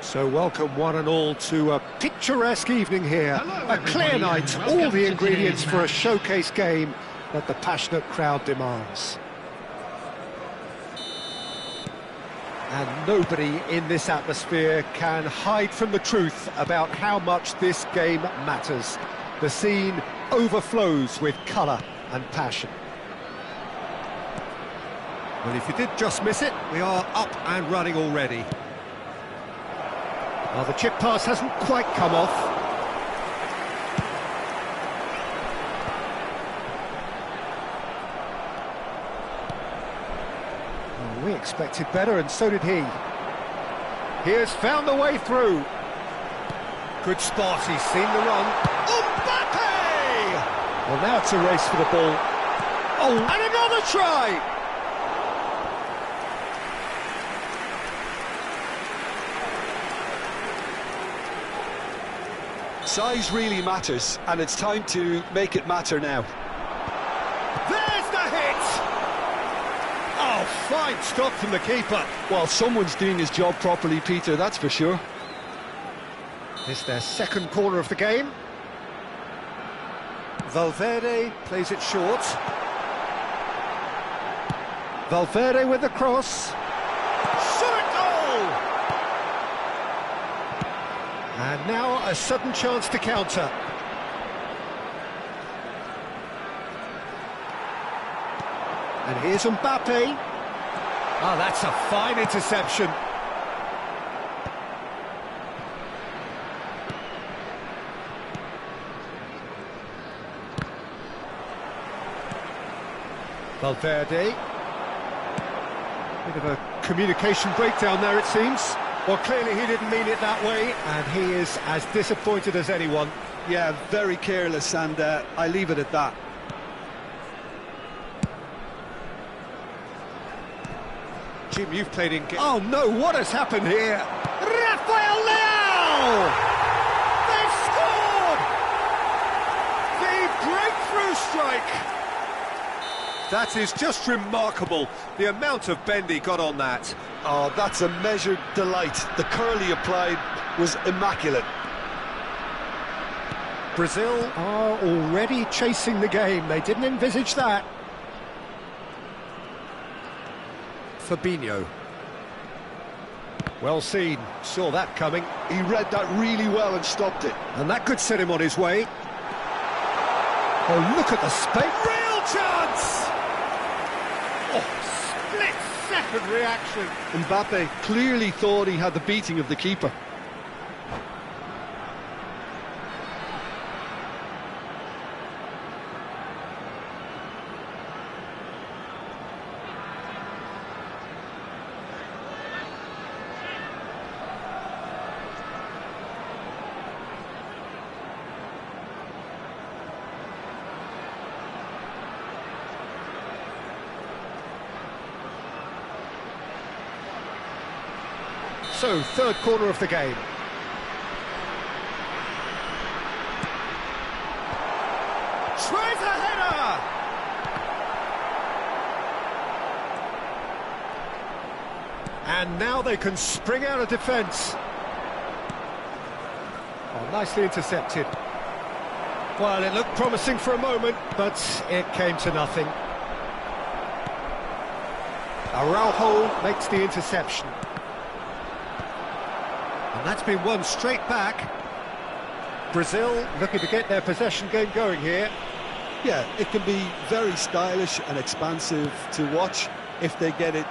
So welcome one and all to a picturesque evening here. A clear night, all the ingredients for a showcase game that the passionate crowd demands. And nobody in this atmosphere can hide from the truth about how much this game matters. The scene overflows with colour and passion. Well, if you did just miss it, we are up and running already. Well, the chip pass hasn't quite come off. Well, we expected better, and so did he. He has found the way through. Good spot, he's seen the run. Mbappe! Well, now it's a race for the ball. Oh, and another try! Size really matters, and it's time to make it matter now. There's the hit! Oh, fine stop from the keeper. Well, someone's doing his job properly, Peter, that's for sure. This their second corner of the game. Valverde plays it short. Valverde with the cross. Shot goal! And now a sudden chance to counter. And here's Mbappe. Oh, that's a fine interception. Valverde. Bit of a communication breakdown there, it seems. Well, clearly he didn't mean it that way, and he is as disappointed as anyone. Yeah, very careless, and I leave it at that. Jim, you've played in... Oh no, what has happened here? Rafael Leao! They've scored! The breakthrough strike! That is just remarkable, the amount of bend he got on that. Oh, that's a measured delight. The curl he applied was immaculate. Brazil are already chasing the game. They didn't envisage that. Fabinho. Well seen. Saw that coming. He read that really well and stopped it. And that could set him on his way. Oh, look at the space. Real chance! Oh, split-second reaction. Mbappe clearly thought he had the beating of the keeper. So, third corner of the game. Tries a header! And now they can spring out of defence. Oh, nicely intercepted. Well, it looked promising for a moment, but it came to nothing. Araujo makes the interception. And that's been won straight back. Brazil looking to get their possession game going here. Yeah, it can be very stylish and expansive to watch if they get it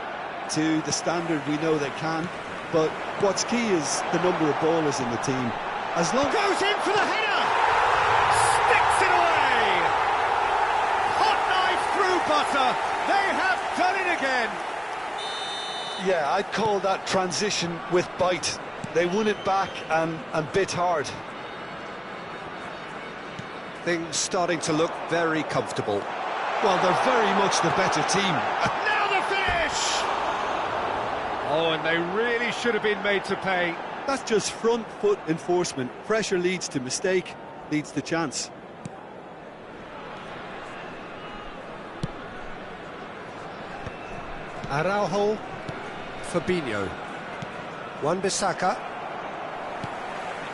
to the standard we know they can. But what's key is the number of ballers in the team. As long goes in for the header! Sticks it away! Hot knife through butter! They have done it again! Yeah, I'd call that transition with bite. They won it back and bit hard. Things starting to look very comfortable. Well, they're very much the better team. Now the finish! Oh, and they really should have been made to pay. That's just front foot enforcement. Pressure leads to mistake, leads to chance. Araujo, Fabinho, Wan-Bissaka,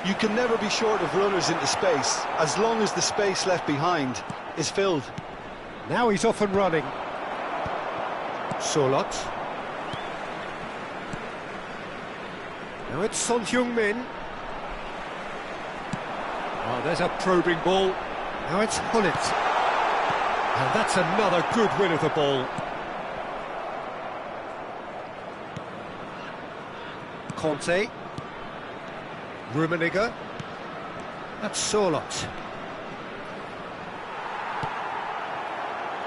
You can never be short of runners into space, as long as the space left behind is filled. Now he's off and running. Sorloth. Now it's Son Heung-min. Oh, there's a probing ball. Now it's Gullit. And that's another good win of the ball. Conte. Rummenigge. That's Sorloth.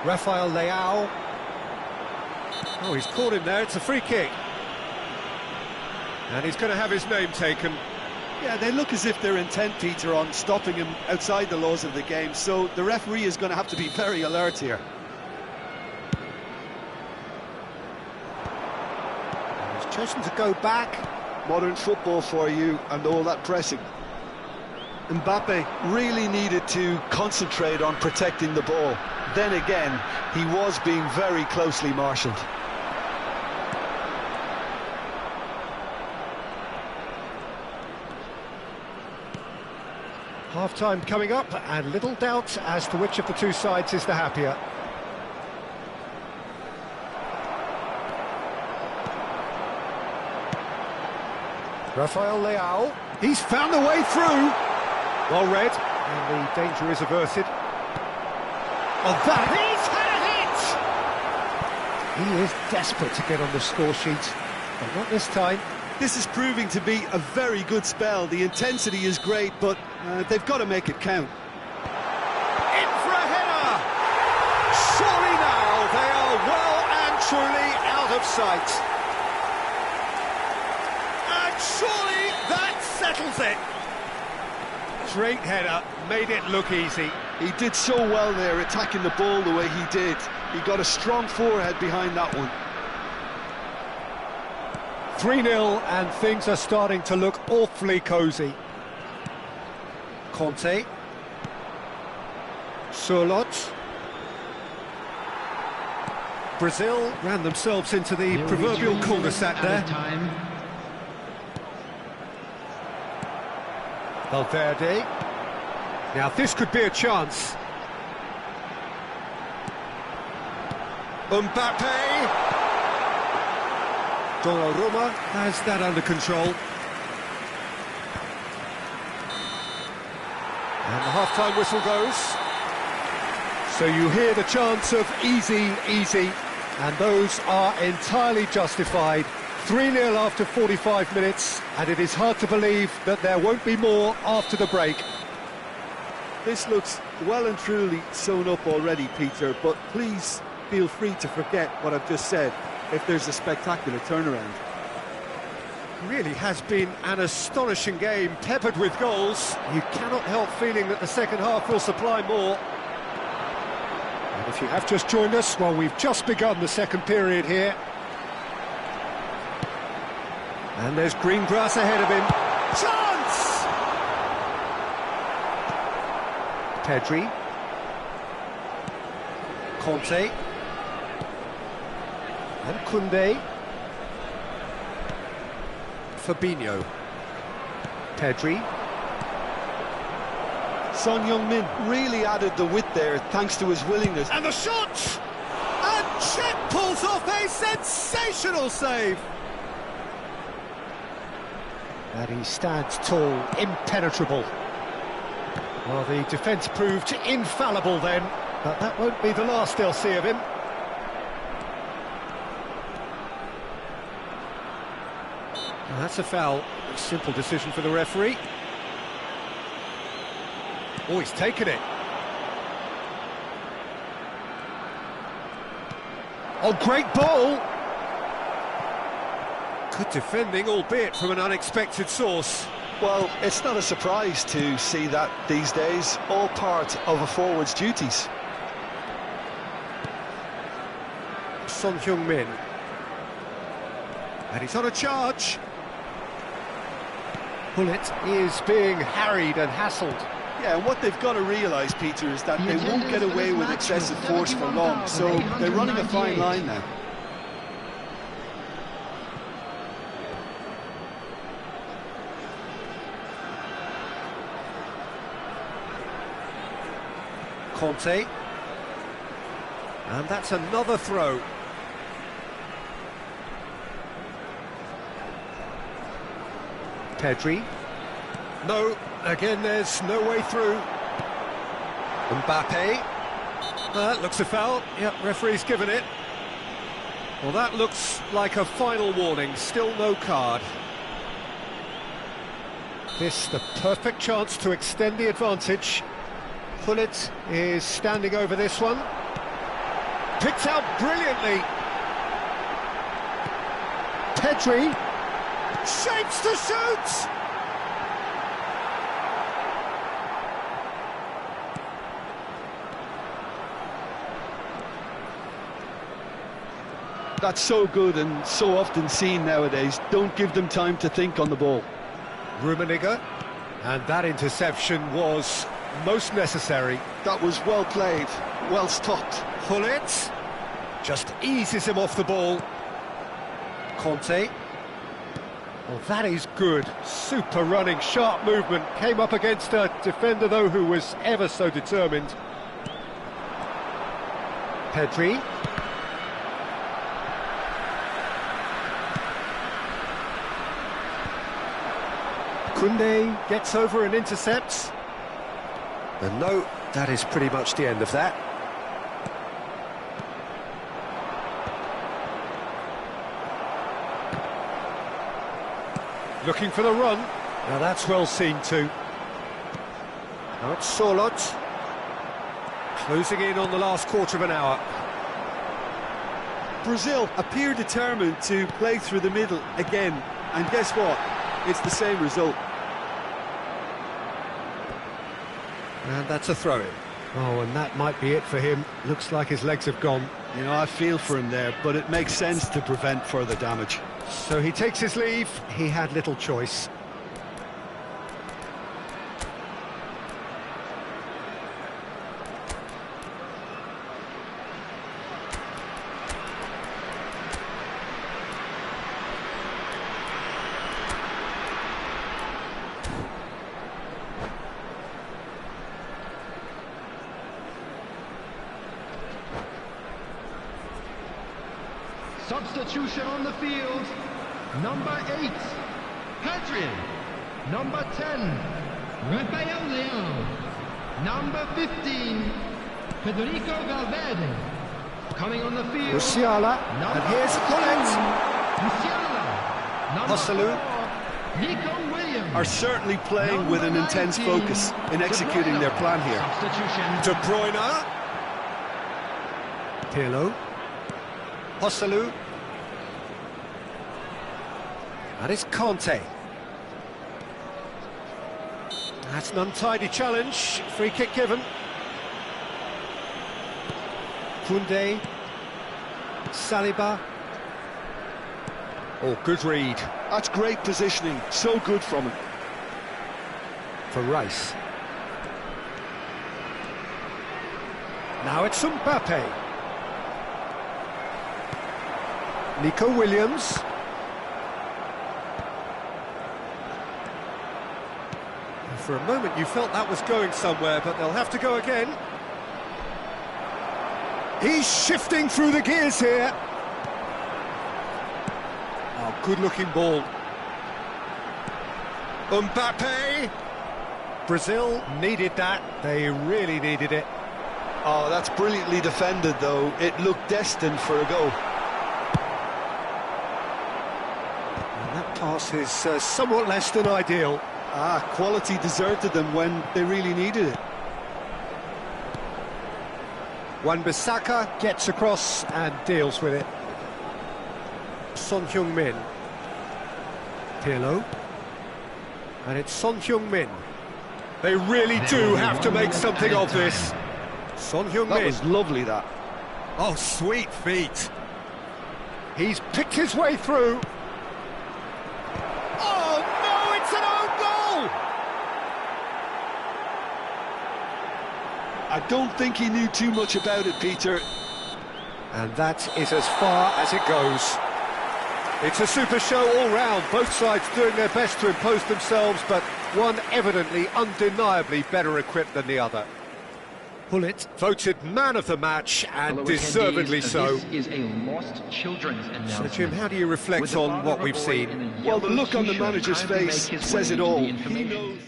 Rafael Leao. Oh, he's caught him there, it's a free kick. And he's going to have his name taken. Yeah, they look as if they're intent, Peter, on stopping him outside the laws of the game, so the referee is going to have to be very alert here. And he's chosen to go back. Modern football for you, and all that pressing. Mbappe really needed to concentrate on protecting the ball. Then again, he was being very closely marshalled. Half-time coming up, and little doubt as to which of the two sides is the happier. Rafael Leao, he's found the way through. Well read, and the danger is averted. Oh, that... He's had a hit! He is desperate to get on the score sheet, but not this time. This is proving to be a very good spell. The intensity is great, but they've got to make it count. In for a header! Surely now they are well and truly out of sight. And surely that settles it. Great header, made it look easy. He did so well there, attacking the ball the way he did. He got a strong forehead behind that one. 3-0, and things are starting to look awfully cosy. Conte. Sorloth. Brazil ran themselves into the proverbial cul-de-sac there. Valverde. Now this could be a chance. Mbappe. Donnarumma has that under control. And the half-time whistle goes. So you hear the chants of easy, easy, and those are entirely justified. 3-0 after 45 minutes, and it is hard to believe that there won't be more after the break. This looks well and truly sewn up already, Peter, but please feel free to forget what I've just said if there's a spectacular turnaround. Really has been an astonishing game, peppered with goals. You cannot help feeling that the second half will supply more. And if you have just joined us, well, we've just begun the second period here. And there's green grass ahead of him. Chance! Pedri. Conte. And Koundé. Fabinho. Pedri. Son Heung-min really added the width there thanks to his willingness. And the shot! And Cech pulls off a sensational save! And he stands tall, impenetrable. Well, the defence proved infallible then, but that won't be the last they'll see of him. Well, that's a foul. A simple decision for the referee. Oh, he's taken it. Oh, great ball! Good defending, albeit from an unexpected source. Well, it's not a surprise to see that these days, all part of a forward's duties. Son Heung-min. And he's on a charge. Gullit is being harried and hassled. Yeah, and what they've got to realise, Peter, is that they won't get away with excessive force for long, so they're running a fine line now. Conte. And that's another throw. Pedri. No, again there's no way through. Mbappe. That looks a foul. Yep, referee's given it. Well, that looks like a final warning. Still no card. This the perfect chance to extend the advantage. Gullit is standing over this one. Picked out brilliantly. Pedri shapes to shoot. That's so good and so often seen nowadays. Don't give them time to think on the ball. Rummenigge, and that interception was most necessary. That was well played, well stopped. Gullit just eases him off the ball. Conte. Well, that is good. Super running, sharp movement. Came up against a defender, though, who was ever so determined. Pedri. Koundé gets over and intercepts. And no, that is pretty much the end of that. Looking for the run. Now that's well seen too. Now it's Sorloth. Closing in on the last quarter of an hour. Brazil appear determined to play through the middle again. And guess what? It's the same result. And that's a throw-in. Oh, and that might be it for him. Looks like his legs have gone. You know, I feel for him there, but it makes sense to prevent further damage. So he takes his leave. He had little choice. Substitution on the field. Number 8, Pedri. Number 10, Rafael Leão. Number 15, Federico Valverde. Coming on the field. Musiala, and here's Gullit. Musiala. Number Joselu. 4, Nico Williams. Are certainly playing with an intense 19, focus in executing their plan here. Substitution. De Bruyne. Pirlo. Joselu. And it's Conte. That's an untidy challenge. Free kick given. Koundé. Saliba. Oh, good read. That's great positioning. So good from him. For Rice. Now it's Mbappe. Nico Williams. And for a moment you felt that was going somewhere, but they'll have to go again. He's shifting through the gears here. Oh, good-looking ball. Mbappe. Brazil needed that. They really needed it. Oh, that's brilliantly defended, though. It looked destined for a goal. Pass is somewhat less than ideal. Quality deserted them when they really needed it. Wan-Bissaka gets across and deals with it. Son Heung-min. Pirlo. And it's Son Heung-min. They really do have to make something of this. Son That Heung-min. was lovely, that. Oh, sweet feet. He's picked his way through. Oh, no, it's an own goal! I don't think he knew too much about it, Peter. And that is as far as it goes. It's a super show all round, both sides doing their best to impose themselves, but one evidently, undeniably better equipped than the other. Pullet, voted man of the match, and Fellow deservedly attendees, so. This is a lost children's So, announcement. Jim, how do you reflect With the on father what of a we've boy seen? in a Well, the yellow look on the t-shirt manager's kindly make face his says way it to all. the He information. knows.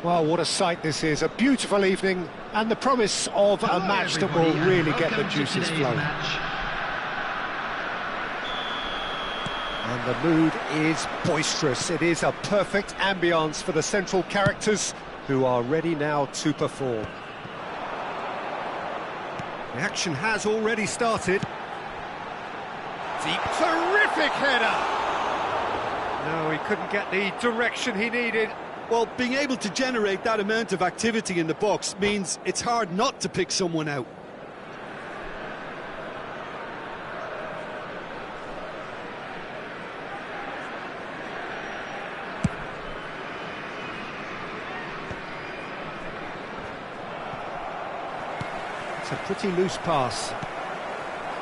Well, what a sight this is. A beautiful evening and the promise of a match that will really get the juices flowing. And the mood is boisterous. It is a perfect ambience for the central characters who are ready now to perform. The action has already started. Deep, terrific header! No, he couldn't get the direction he needed. Well, being able to generate that amount of activity in the box means it's hard not to pick someone out. It's a pretty loose pass.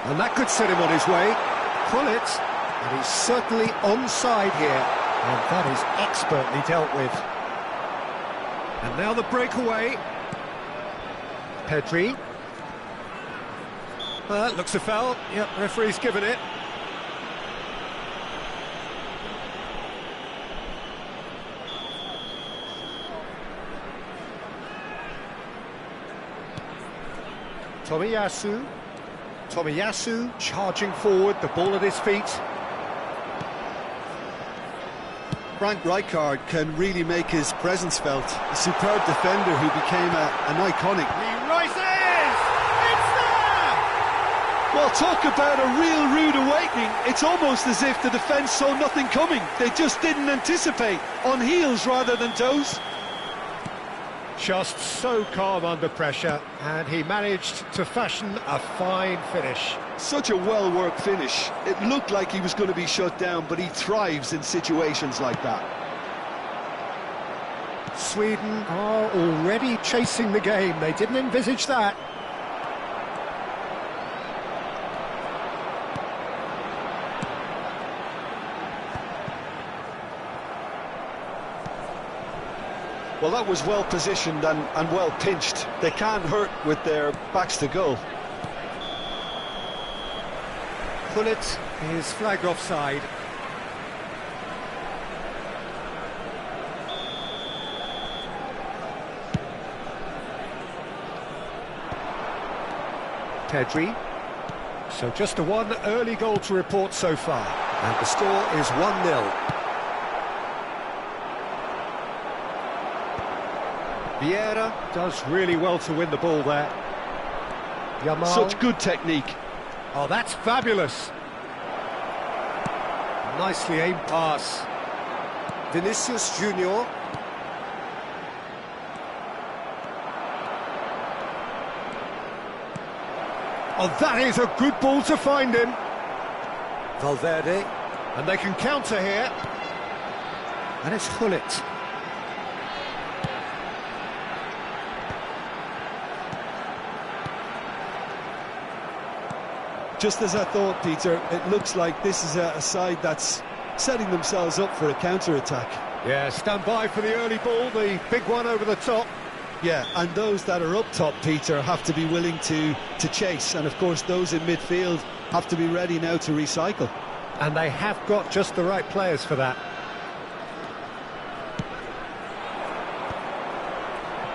And that could set him on his way. Pull it. And he's certainly onside here. And that is expertly dealt with. And now the breakaway. Pedri. Looks a foul. Yep, referee's given it. Tomiyasu. Tomiyasu charging forward, the ball at his feet. Frank Rijkaard can really make his presence felt. A superb defender who became an iconic. He rises! It's there! Well, talk about a real rude awakening. It's almost as if the defence saw nothing coming. They just didn't anticipate. On heels rather than toes. Just so calm under pressure, and he managed to fashion a fine finish. Such a well-worked finish. It looked like he was going to be shut down, but he thrives in situations like that. Sweden are already chasing the game. They didn't envisage that. Well, that was well positioned and well pinched. They can't hurt with their backs to goal. Gullit is flagged offside. Pedri. So just a one early goal to report so far. And the score is 1-0. Vieira does really well to win the ball there. Yamal. Such good technique. Oh, that's fabulous. Nicely aimed pass. Vinicius Junior. Oh, that is a good ball to find him. Valverde. And they can counter here. And it's Gullit. Just as I thought, Peter, it looks like this is a side that's setting themselves up for a counter-attack. Yeah, stand by for the early ball, the big one over the top. Yeah, and those that are up top, Peter, have to be willing to chase. And, of course, those in midfield have to be ready now to recycle. And they have got just the right players for that.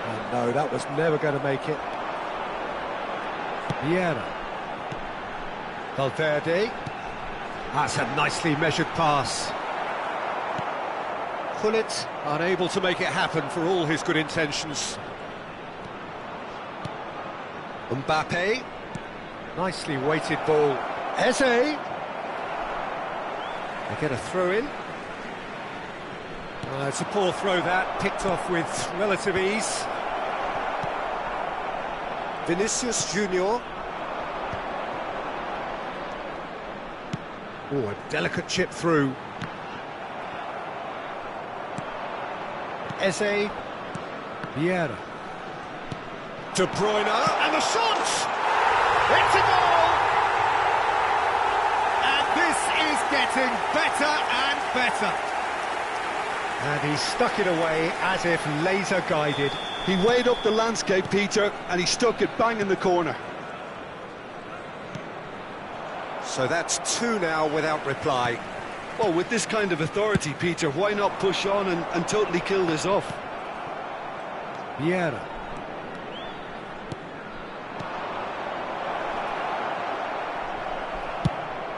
Oh, no, that was never going to make it. Vieira. Valverde. That's a nicely measured pass. Gullit unable to make it happen for all his good intentions. Mbappe. Nicely weighted ball. Eze. They get a throw in. It's a poor throw that, picked off with relative ease. Vinicius Junior. Oh, a delicate chip through. Eze. Vieira. De Bruyne, and the shot! It's a goal! And this is getting better and better. And he stuck it away as if laser guided. He weighed up the landscape, Peter, and he stuck it bang in the corner. So that's two now without reply. Well, with this kind of authority, Peter, why not push on and totally kill this off? Vieira.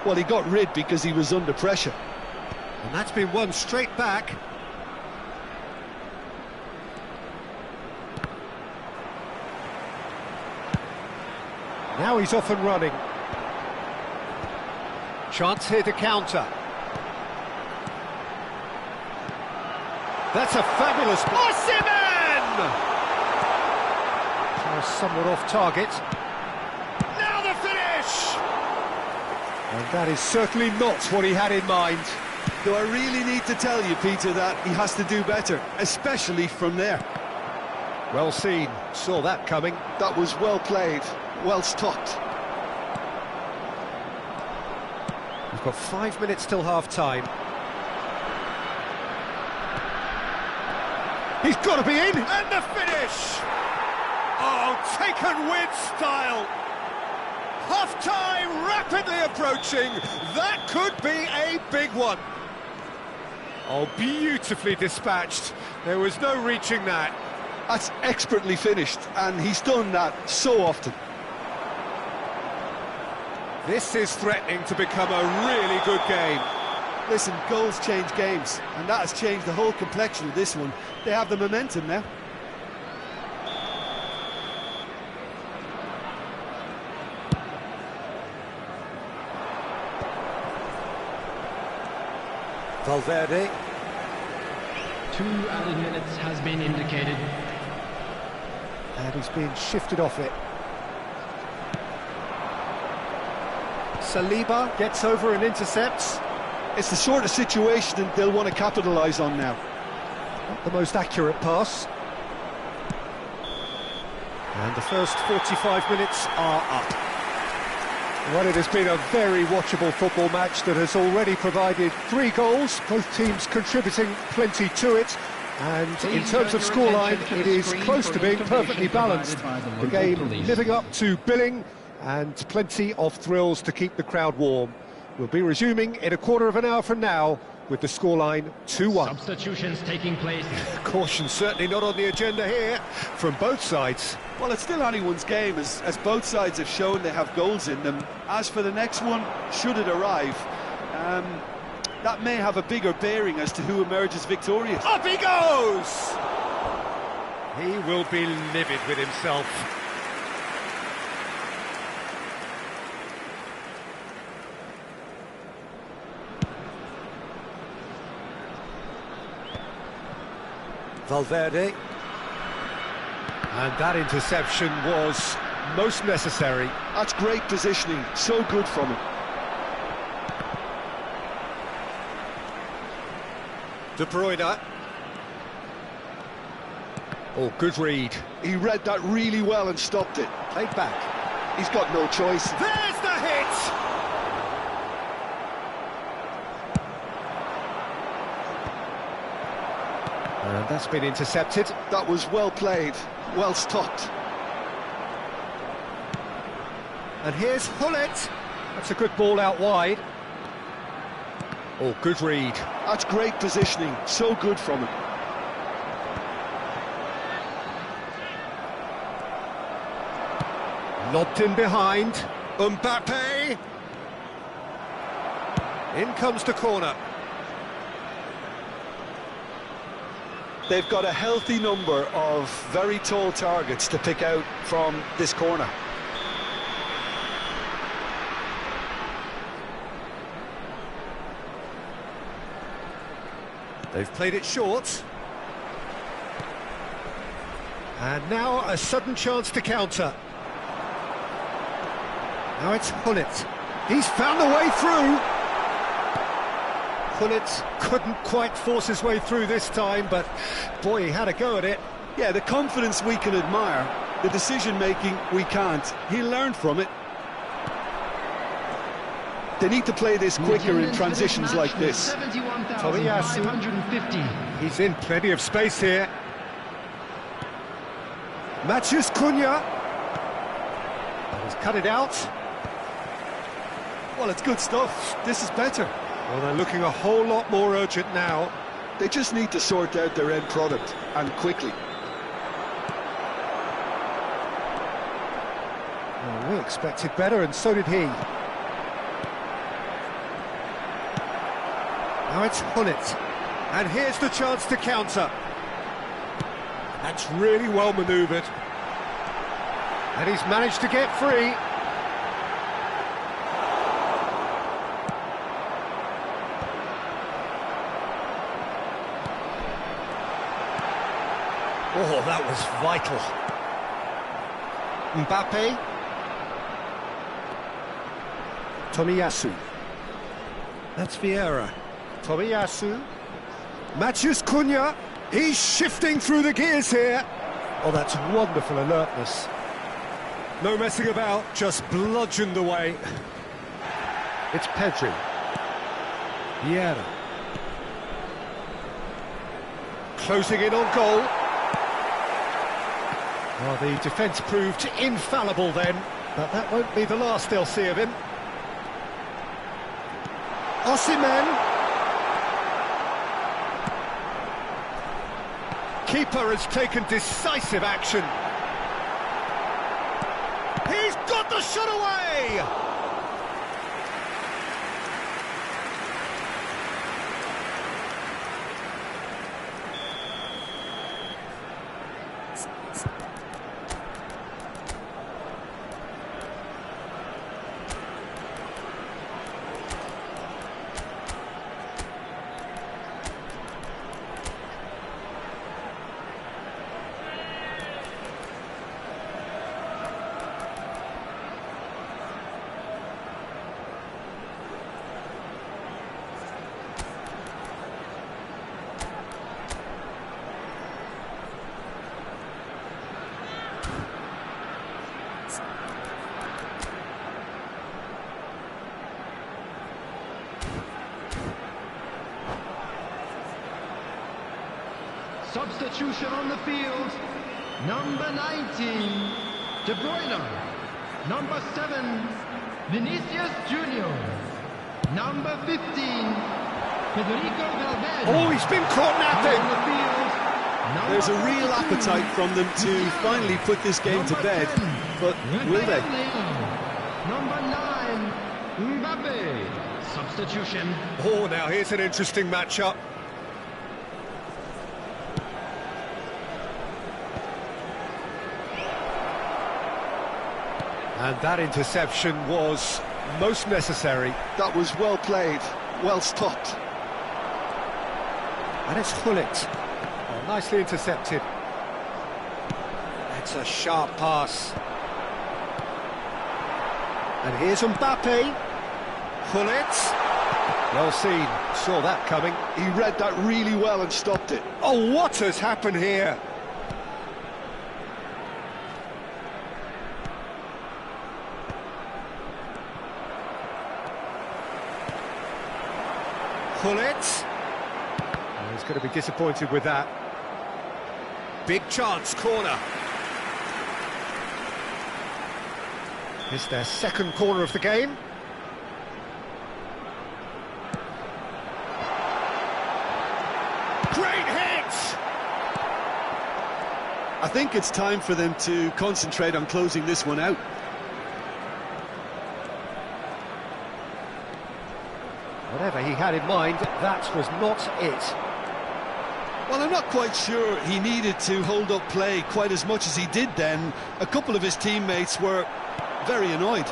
Well, he got rid because he was under pressure. And that's been won straight back. Now he's off and running. Chance here to counter. That's a fabulous... Osimhen! Somewhat off target. Now the finish! And that is certainly not what he had in mind. Do I really need to tell you, Peter, that he has to do better, especially from there? Well seen, saw that coming. That was well played, well stopped. We've got 5 minutes till half-time. He's got to be in, and the finish! Oh, taken with style! Half-time rapidly approaching. That could be a big one. Oh, beautifully dispatched. There was no reaching that. That's expertly finished, and he's done that so often. This is threatening to become a really good game. Listen, goals change games, and that has changed the whole complexion of this one. They have the momentum now. Valverde. 2 added minutes has been indicated. And he's being shifted off it. Saliba gets over and intercepts. It's the sort of situation they'll want to capitalise on now. Not the most accurate pass. And the first 45 minutes are up. Well, it has been a very watchable football match that has already provided 3 goals, both teams contributing plenty to it. And in terms of scoreline, it is close to being perfectly balanced. The game living up to billing and plenty of thrills to keep the crowd warm. We'll be resuming in a quarter of an hour from now with the scoreline 2-1. Substitutions taking place. Caution certainly not on the agenda here from both sides. Well, it's still anyone's game, as both sides have shown they have goals in them. As for the next one, should it arrive, that may have a bigger bearing as to who emerges victorious. Up he goes! He will be livid with himself. Valverde. And that interception was most necessary. That's great positioning, so good from him. De Bruyne. Oh, good read. He read that really well and stopped it. Played back. He's got no choice. There's the hit! And that's been intercepted. That was well played, well stopped. And here's Hullet. That's a good ball out wide. Oh, good read. That's great positioning, so good from him. Lobbed in behind. Mbappe. In comes the corner. They've got a healthy number of very tall targets to pick out from this corner. They've played it short. And now a sudden chance to counter. Now it's Hullet. He's found a way through. Hullet couldn't quite force his way through this time, but boy, he had a go at it. Yeah, the confidence we can admire, the decision-making we can't. He learned from it. They need to play this quicker in transitions like this. Tomiyasu. He's in plenty of space here. Matheus Cunha. He's cut it out. Well, it's good stuff. This is better. Well, they're looking a whole lot more urgent now. They just need to sort out their end product, and quickly. Well, we expected better, and so did he. Now it's Hullet. And here's the chance to counter. That's really well manoeuvred. And he's managed to get free. Oh, that was vital. Mbappe. Tomiyasu. That's Vieira. Tomiyasu. Matheus Cunha. He's shifting through the gears here. Oh, that's wonderful alertness. No messing about, just bludgeoned away. It's Pedri. Vieira. Closing in on goal. Well, the defence proved infallible then, but that won't be the last they'll see of him. Osimhen. Keeper has taken decisive action. He's got the shot away! Substitution on the field. Number 19, De Bruyne. Number 7, Vinicius Junior. Number 15, Federico Valverde. Oh, he's been caught napping! On the field. There's a real 42, appetite from them to finally put this game to Number bed, 10, but will they? Number 9, Mbappe. Substitution. Oh, now here's an interesting matchup. And that interception was most necessary. That was well played, well stopped. And it's Gullit. Oh, nicely intercepted. It's a sharp pass. And here's Mbappe. Gullit. Well seen, saw that coming. He read that really well and stopped it. Oh, what has happened here? Gullit. Oh, he's going to be disappointed with that. Big chance, corner. It's their second corner of the game. Great hit! I think it's time for them to concentrate on closing this one out. Whatever he had in mind, that was not it. Well, I'm not quite sure he needed to hold up play quite as much as he did then. A couple of his teammates were very annoyed.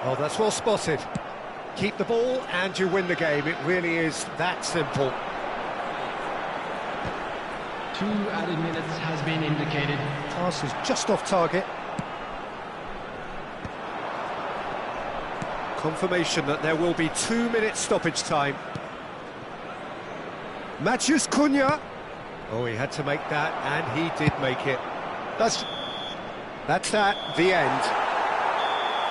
Oh, that's well spotted. Keep the ball and you win the game. It really is that simple. 2 added minutes has been indicated. Pass is just off target. Confirmation that there will be 2 minutes stoppage time. Matheus Cunha. Oh, he had to make that, and he did make it. That's that, the end.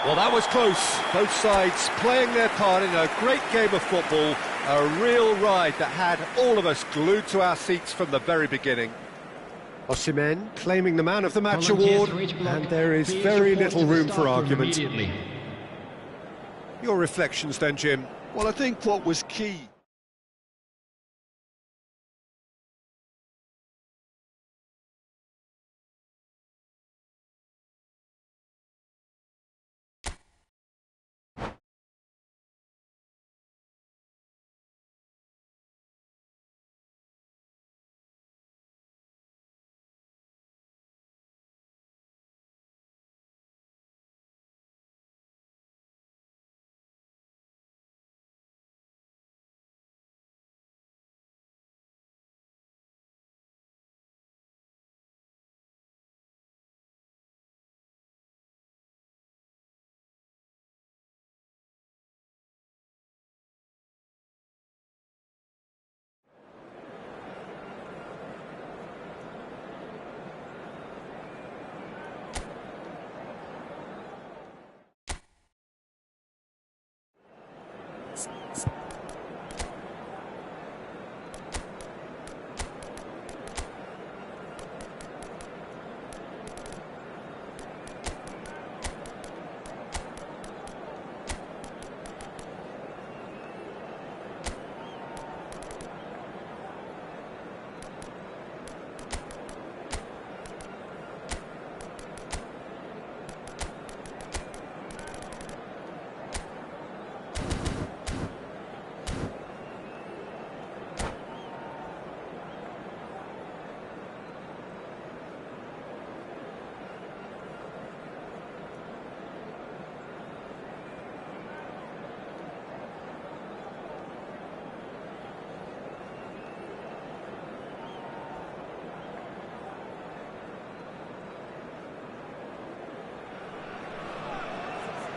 Well, that was close. Both sides playing their part in a great game of football. A real ride that had all of us glued to our seats from the very beginning. Osimhen claiming the Man of the Match Volunteers award, for each block. and there is Please very report little to the room staff for room argument. immediately. Your reflections then, Jim? Well, I think what was key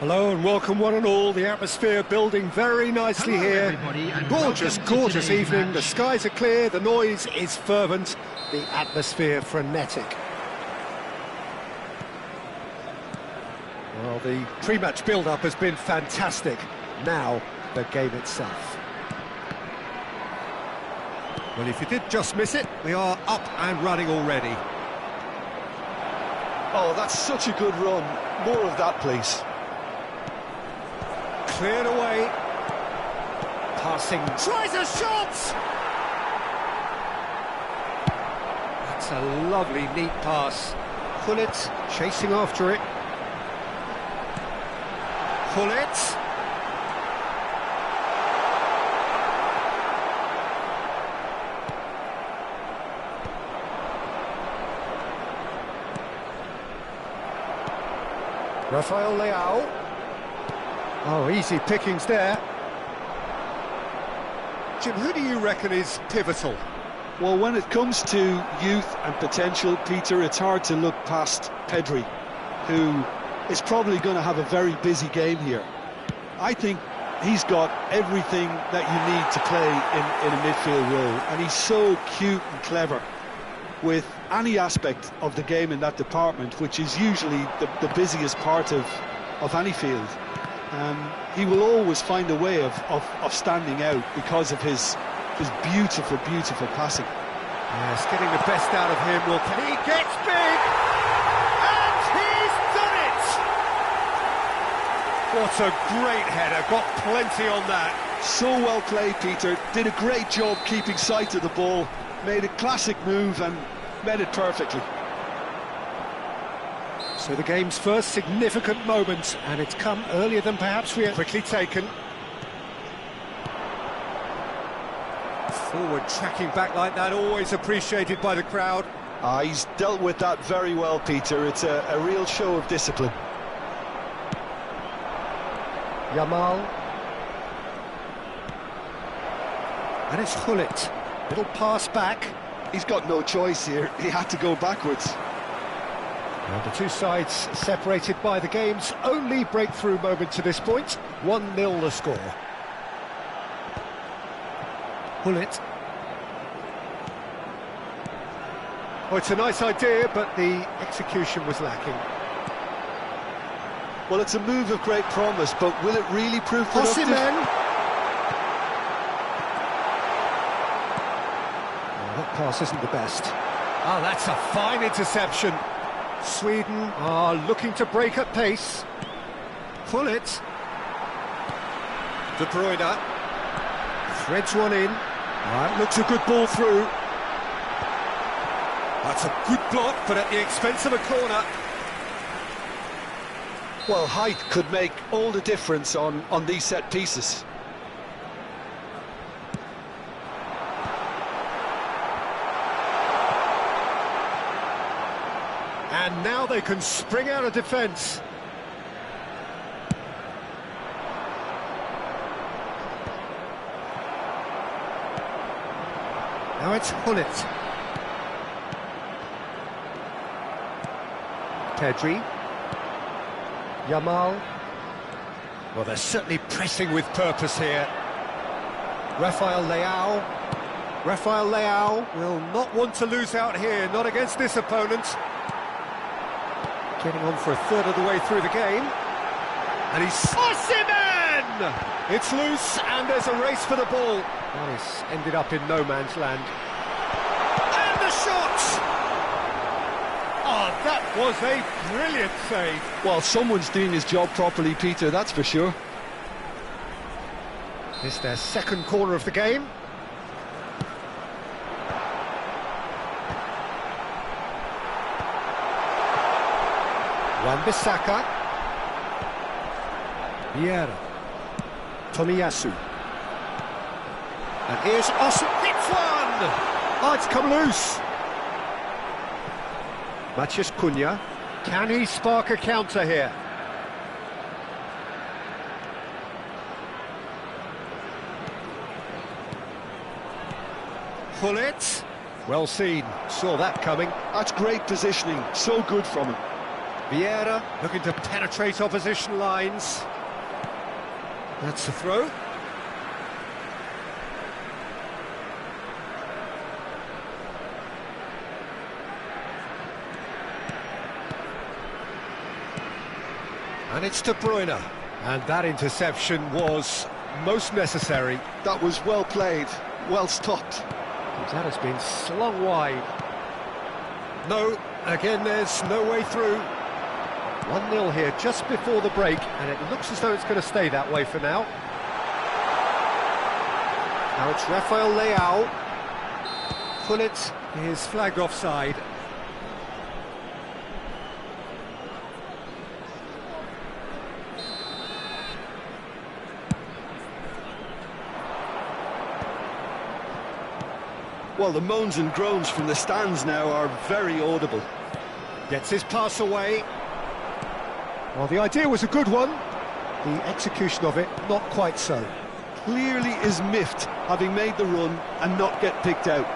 Hello and welcome one and all. The atmosphere building very nicely Hello, here. everybody, and Gorgeous, welcome to gorgeous today's evening. match. The skies are clear, the noise is fervent, the atmosphere frenetic. Well, the pre-match build-up has been fantastic. Now, the game itself. Well, if you did just miss it, we are up and running already. Oh, that's such a good run. More of that, please. Cleared away. Passing. Tries a shot! That's a lovely, neat pass. Gullit chasing after it. Gullit. Rafael Leao. Oh, easy pickings there. Jim, who do you reckon is pivotal? Well, when it comes to youth and potential, Peter, it's hard to look past Pedri, who is probably going to have a very busy game here. I think he's got everything that you need to play in a midfield role, and he's so cute and clever with any aspect of the game in that department, which is usually the busiest part of any field. He will always find a way of standing out because of his beautiful, beautiful passing. Yes, getting the best out of him. Well, he gets big, and he's done it! What a great header, got plenty on that. So well played, Peter. Did a great job keeping sight of the ball, made a classic move and met it perfectly. So the game's first significant moment, and it's come earlier than perhaps we had quickly taken. Forward tracking back like that, always appreciated by the crowd. He's dealt with that very well, Peter. It's a real show of discipline. Yamal. And it's Gullit. Little pass back. He's got no choice here. He had to go backwards. Well, the two sides separated by the game's only breakthrough moment to this point. 1-0 the score. Gullit. Oh, it's a nice idea, but the execution was lacking. Well, it's a move of great promise, but will it really prove productive? Osimhen. That pass isn't the best. Oh, that's a fine interception. Sweden are looking to break at pace. Gullit. De Bruyne. Threads one in. That looks a good ball through. That's a good block, but at the expense of a corner. Well, height could make all the difference on these set pieces. And now they can spring out of defence. Now it's Gullit. Pedri. Yamal. Well, they're certainly pressing with purpose here. Rafael Leao. Rafael Leao will not want to lose out here, not against this opponent. Getting on for a third of the way through the game. And he's... Osimhen! It's loose, and there's a race for the ball. That is ended up in no man's land. And the shot! Oh, that was a brilliant save. Well, someone's doing his job properly, Peter, that's for sure. It's their second corner of the game. Wan-Bissaka. Vieira. Tomiyasu. And here's Austin. Hits one! Oh, it's come loose. Matheus Cunha. Can he spark a counter here? Gullit. Well seen. Saw that coming. That's great positioning, so good from him. Vieira looking to penetrate opposition lines. That's the throw. And it's De Bruyne. And that interception was most necessary. That was well played, well stopped. That has been slung wide. No, again there's no way through. 1-0 here just before the break, and it looks as though it's going to stay that way for now. Now it's Rafael Leao. Gullit is flagged offside. Well, the moans and groans from the stands now are very audible. Gets his pass away. Well, the idea was a good one. The execution of it, not quite so. Clearly is miffed, having made the run and not get picked out.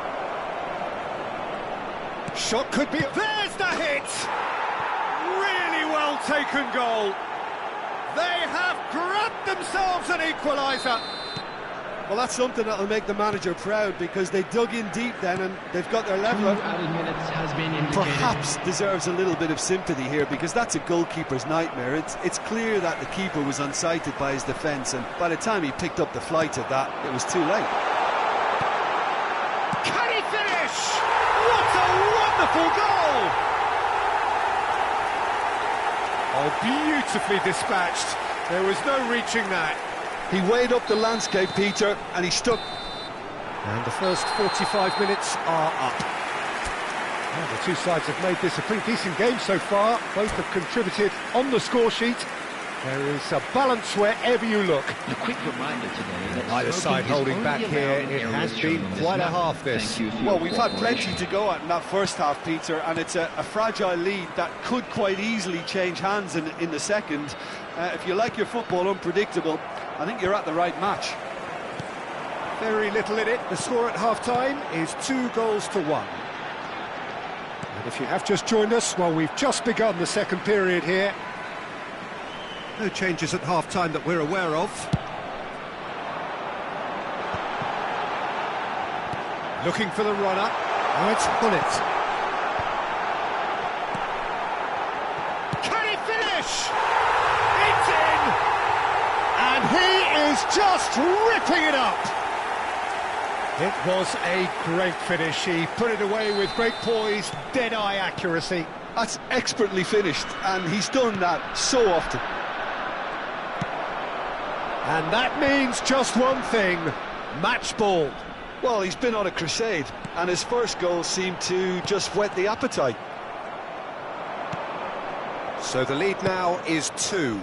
Shot could be... There's the hit! Really well taken goal. They have grabbed themselves an equaliser. Well, that's something that'll make the manager proud, because they dug in deep then and they've got their leveller. 2 added minutes has been indicated. Perhaps deserves a little bit of sympathy here, because that's a goalkeeper's nightmare. It's clear that the keeper was unsighted by his defence, and by the time he picked up the flight of that, it was too late. Can he finish? What a wonderful goal! Oh, beautifully dispatched. There was no reaching that. He weighed up the landscape, Peter, and he stuck. And the first 45 minutes are up. Well, the two sides have made this a pretty decent game so far. Both have contributed on the score sheet. There is a balance wherever you look. A quick reminder today that Either side holding back here. It has been quite a half, this. Well, we've had plenty to go at in that first half, Peter, and it's a fragile lead that could quite easily change hands in the second. If you like your football unpredictable, I think you're at the right match. Very little in it. The score at half-time is 2-1. And if you have just joined us, well, we've just begun the second period here. No changes at half-time that we're aware of. Looking for the runner. Oh, it's Gullit. Can he finish? It's in! And he is just ripping it up! It was a great finish. He put it away with great poise, dead-eye accuracy. That's expertly finished, and he's done that so often. And that means just one thing, match ball. Well, he's been on a crusade, and his first goal seemed to just whet the appetite. So the lead now is 2.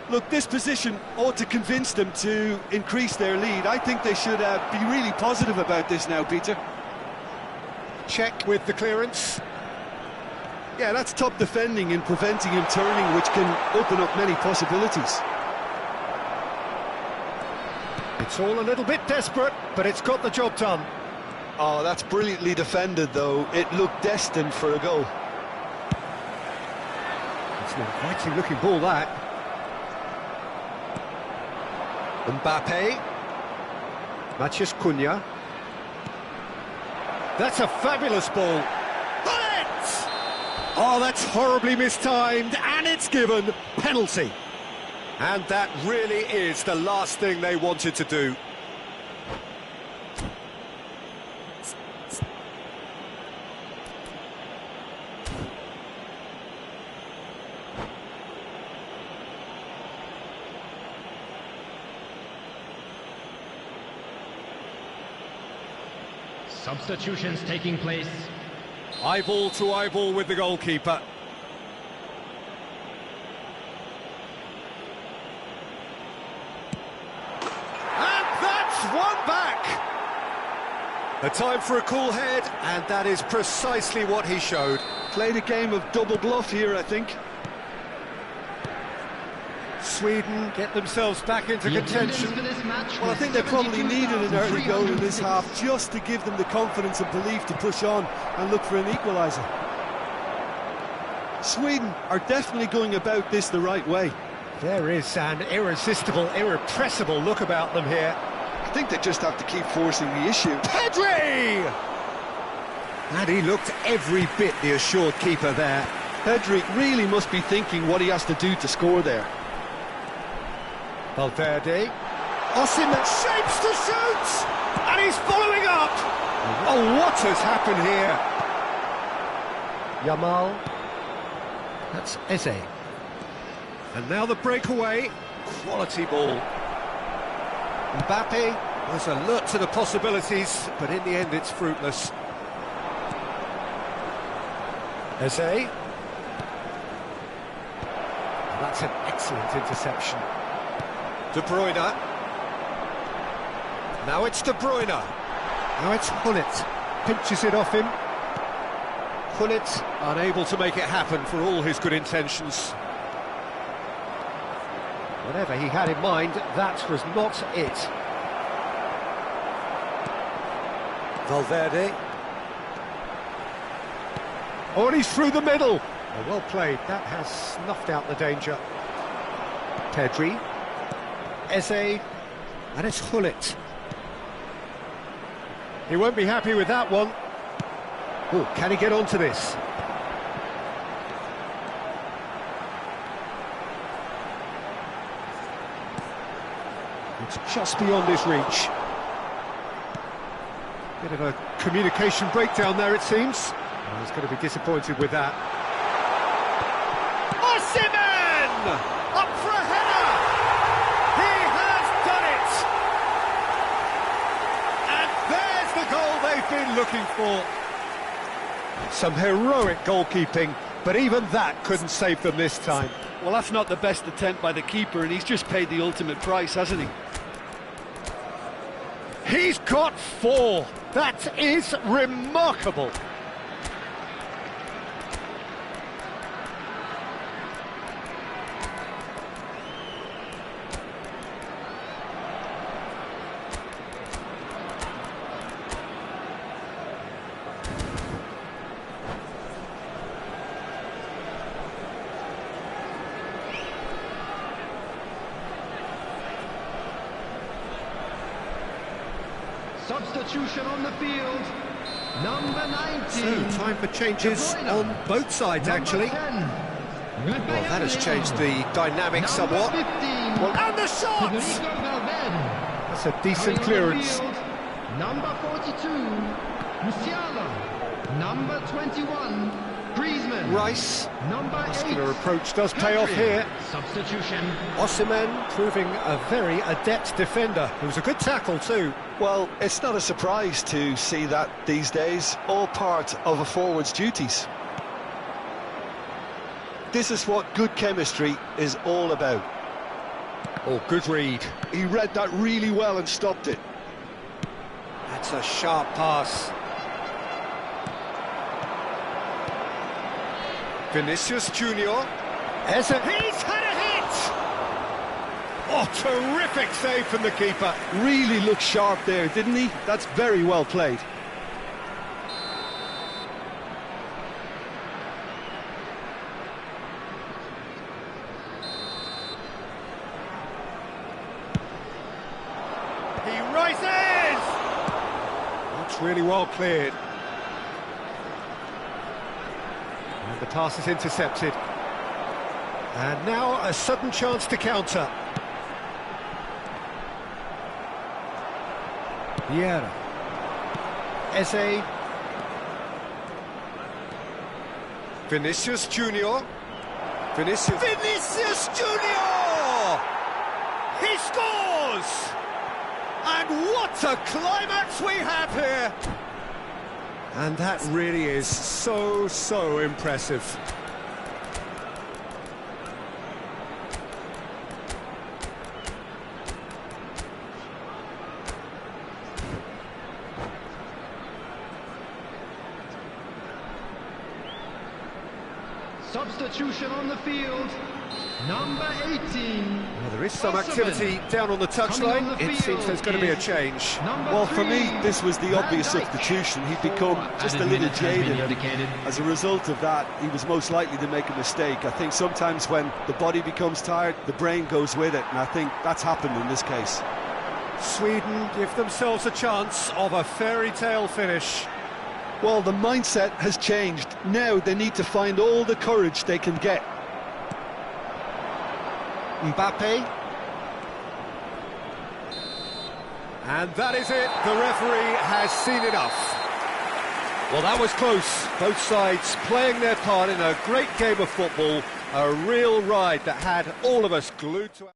Look, this position ought to convince them to increase their lead. I think they should be really positive about this now, Peter. Check with the clearance. Yeah, that's top defending and preventing him turning, which can open up many possibilities. It's all a little bit desperate, but it's got the job done. Oh, that's brilliantly defended, though. It looked destined for a goal. It's an inviting-looking ball, that. Mbappe. Matheus Cunha. That's a fabulous ball. Gullit! Oh, that's horribly mistimed, and it's given penalty. And that really is the last thing they wanted to do. Substitutions taking place. Eyeball to eyeball with the goalkeeper. And that's one back! A time for a cool head, and that is precisely what he showed. Played a game of double bluff here, I think. Sweden get themselves back into The attendance contention. for this match Well, I was think they probably needed an early goal in this 72,306. half just to give them the confidence and belief to push on and look for an equaliser. Sweden are definitely going about this the right way. There is an irresistible, irrepressible look about them here. I think they just have to keep forcing the issue. Pedri! And he looked every bit the assured keeper there. Pedri really must be thinking what he has to do to score there. Valverde. Osimhen shapes to shoot! And he's following up! Oh, what has happened here? Yamal. That's Eze. And now the breakaway. Quality ball. Mbappe was alert to the possibilities, but in the end it's fruitless. Eze. That's an excellent interception. De Bruyne. Now it's De Bruyne. Now it's Gullit. Pinches it off him. Gullit unable to make it happen for all his good intentions. Whatever he had in mind, that was not it. Valverde. Oh, and he's through the middle. Oh, well played. That has snuffed out the danger. Pedri. Eze. And it's Gullit. He won't be happy with that one. Oh, can he get onto this? It's just beyond his reach. Bit of a communication breakdown there, it seems. Oh, he's going to be disappointed with that. Osimhen! Up for a header! He has done it! And there's the goal they've been looking for. Some heroic goalkeeping, but even that couldn't save them this time. Well, that's not the best attempt by the keeper, and he's just paid the ultimate price, hasn't he? He's got 4. That is remarkable. Substitution on the field. Number 19. So, time for changes on both sides, actually. Well, that has changed the dynamic somewhat. And the shot! That's a decent clearance. Number 42, Musiala. Number 21, Griezmann. Rice. Number 8, Muscular approach does pay off here. Substitution. Osimhen proving a very adept defender. It was a good tackle too. Well, it's not a surprise to see that these days, all part of a forward's duties. This is what good chemistry is all about. Oh, good read. He read that really well and stopped it. That's a sharp pass. Vinicius Junior. Eze. He's had a hit! Oh, terrific save from the keeper. Really looked sharp there, didn't he? That's very well played. He rises! That's really well cleared. And the pass is intercepted. And now a sudden chance to counter. Vieira. Eze. Vinicius Junior. Vinicius Junior! He scores! And what a climax we have here! And that really is so impressive. Substitution on the field, number 18. Well, there is some activity down on the touchline. It seems there's going to be a change. Well, for me, this was the obvious substitution. He'd become just a little jaded, and as a result of that, he was most likely to make a mistake. I think sometimes when the body becomes tired, the brain goes with it, and I think that's happened in this case. Sweden give themselves a chance of a fairy tale finish. Well, the mindset has changed. Now they need to find all the courage they can get. Mbappe. And that is it. The referee has seen enough. Well, that was close. Both sides playing their part in a great game of football. A real ride that had all of us glued to...